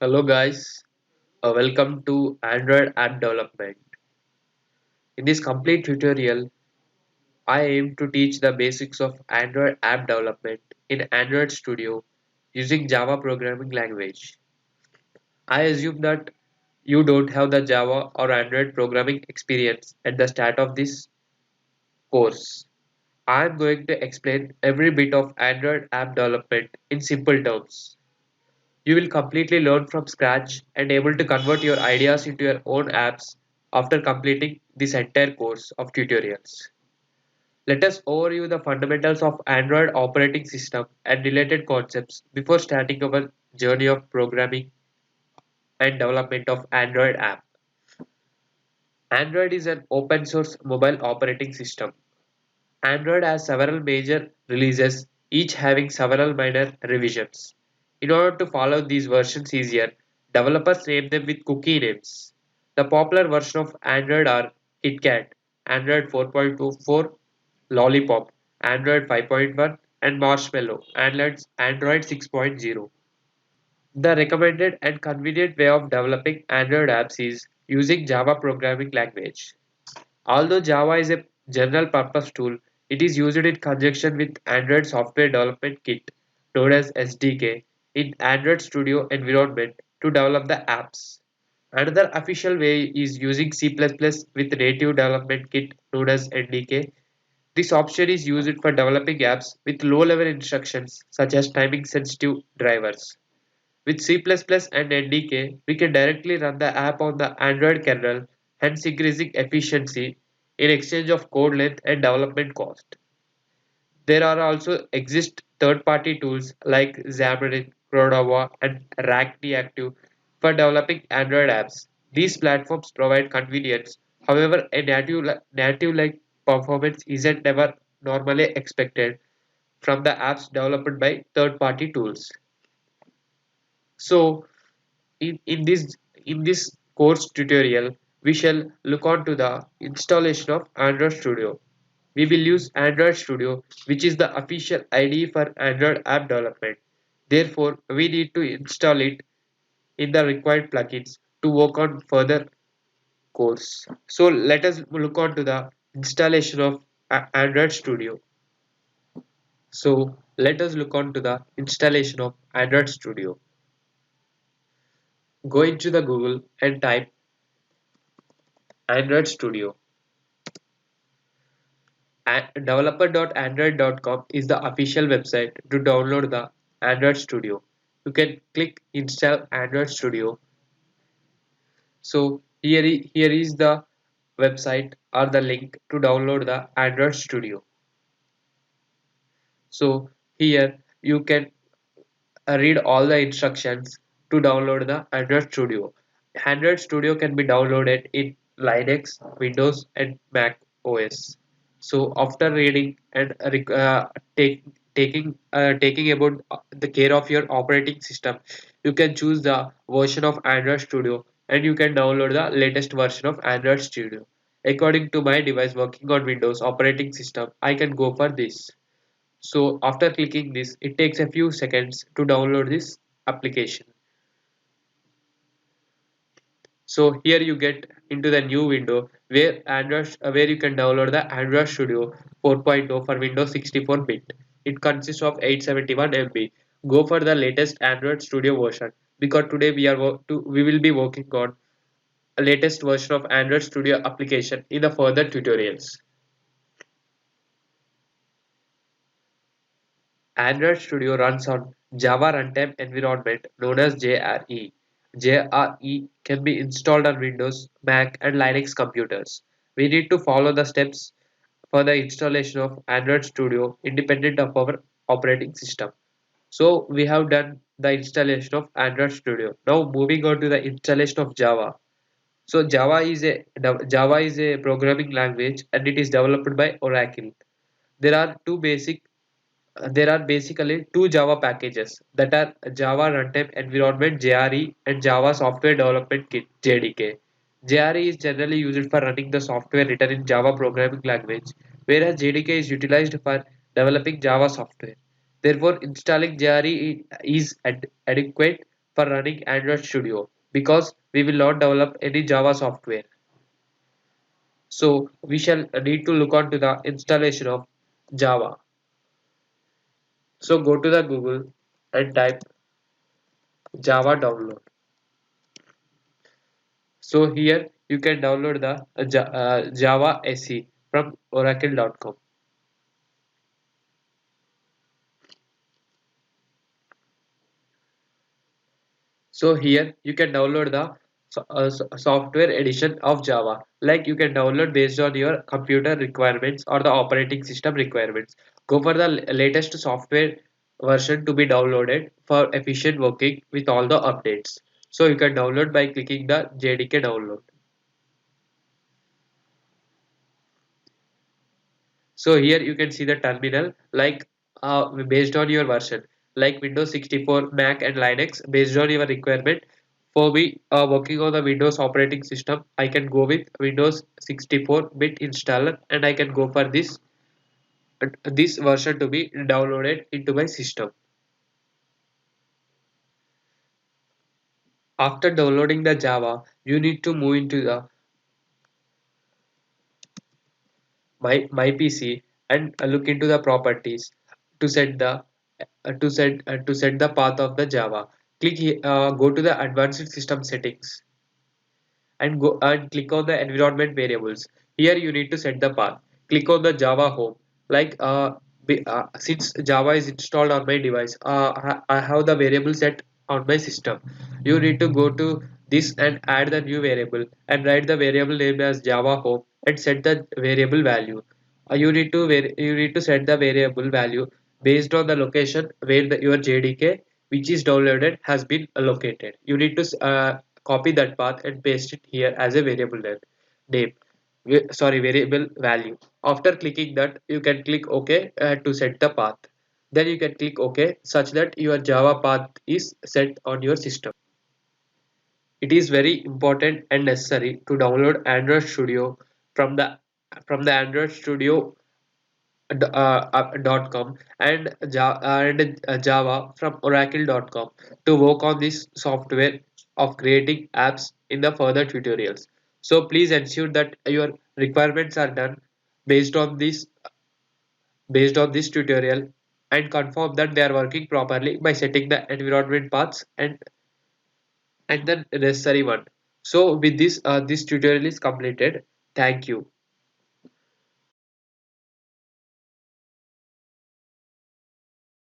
Hello guys, welcome to Android app development. In this complete tutorial, I aim to teach the basics of Android app development in Android Studio using Java programming language. I assume that you don't have the Java or Android programming experience at the start of this course. I am going to explain every bit of Android app development in simple terms. You will completely learn from scratch and able to convert your ideas into your own apps after completing this entire course of tutorials. Let us overview the fundamentals of Android operating system and related concepts before starting our journey of programming and development of Android app. Android is an open source mobile operating system. Android has several major releases, each having several minor revisions. In order to follow these versions easier, developers name them with cookie names. The popular version of Android are KitKat, Android 4.24, Lollipop, Android 5.1, and Marshmallow, Android 6.0. The recommended and convenient way of developing Android apps is using Java programming language. Although Java is a general purpose tool, it is used in conjunction with Android Software Development Kit, known as SDK, in Android Studio environment to develop the apps. Another official way is using C++ with Native Development Kit, known as NDK. This option is used for developing apps with low-level instructions such as timing-sensitive drivers. With C++ and NDK, we can directly run the app on the Android kernel, hence increasing efficiency in exchange of code length and development cost. There are also exist third-party tools like Xamarin, Cordova, and React for developing Android apps. These platforms provide convenience. However, a native-like performance isn't never normally expected from the apps developed by third-party tools. So, in this course tutorial, we shall look on to the installation of Android Studio. We will use Android Studio, which is the official IDE for Android app development. Therefore, we need to install it in the required plugins to work on further course. So let us look on to the installation of Android Studio. So let us look on to the installation of Android Studio. Go into the Google and type Android Studio. Developer.android.com is the official website to download the Android Studio. You can click install Android Studio. So here is the website or the link to download the Android Studio. So here you can read all the instructions to download the Android Studio. Android Studio can be downloaded in Linux, Windows, and Mac OS. So after reading and taking about the care of your operating system, you can choose the version of Android Studio and you can download the latest version of Android Studio. According to my device working on Windows operating system, I can go for this. So after clicking this, it takes a few seconds to download this application. So here you get into the new window where you can download the Android Studio 4.0 for Windows 64-bit. It consists of 871 MB. Go for the latest Android Studio version because today we will be working on a latest version of Android Studio application in the further tutorials. Android Studio runs on Java Runtime Environment known as JRE. JRE can be installed on Windows, Mac, and Linux computers. We need to follow the steps for the installation of Android Studio independent of our operating system. So we have done the installation of Android Studio. Now moving on to the installation of Java. So Java is a programming language and it is developed by Oracle. There are there are basically two Java packages that are Java Runtime Environment JRE and Java Software Development Kit JDK. JRE is generally used for running the software written in Java programming language, whereas JDK is utilized for developing Java software. Therefore, installing JRE is adequate for running Android Studio because we will not develop any Java software. So we shall need to look on to the installation of Java. So go to the Google and type Java download. So here you can download the Java SE from oracle.com. So here you can download the software edition of Java. Like you can download based on your computer requirements or the operating system requirements. Go for the latest software version to be downloaded for efficient working with all the updates. So you can download by clicking the JDK download. So here you can see the terminal like based on your version like Windows 64, Mac and Linux based on your requirement. For me working on the Windows operating system, I can go with Windows 64-bit installer and I can go for this version to be downloaded into my system. After downloading the Java, you need to move into the my PC and look into the properties to set the to set the path of the Java. Go to the advanced system settings and go and click on the environment variables. Here you need to set the path. Click on the Java home. Like since Java is installed on my device, I have the variable set on my system. You need to go to this and add the new variable and write the variable name as Java home and set the variable value. You need to set the variable value based on the location where your JDK which is downloaded has been allocated. You need to copy that path and paste it here as a variable name. Sorry, variable value. After clicking that, you can click OK to set the path. Then you can click OK such that your Java path is set on your system. It is very important and necessary to download Android Studio from the Android Studio .com and Java from oracle.com to work on this software of creating apps in the further tutorials. So please ensure that your requirements are done based on this tutorial and confirm that they are working properly by setting the environment paths and the necessary one. So with this tutorial is completed. Thank you.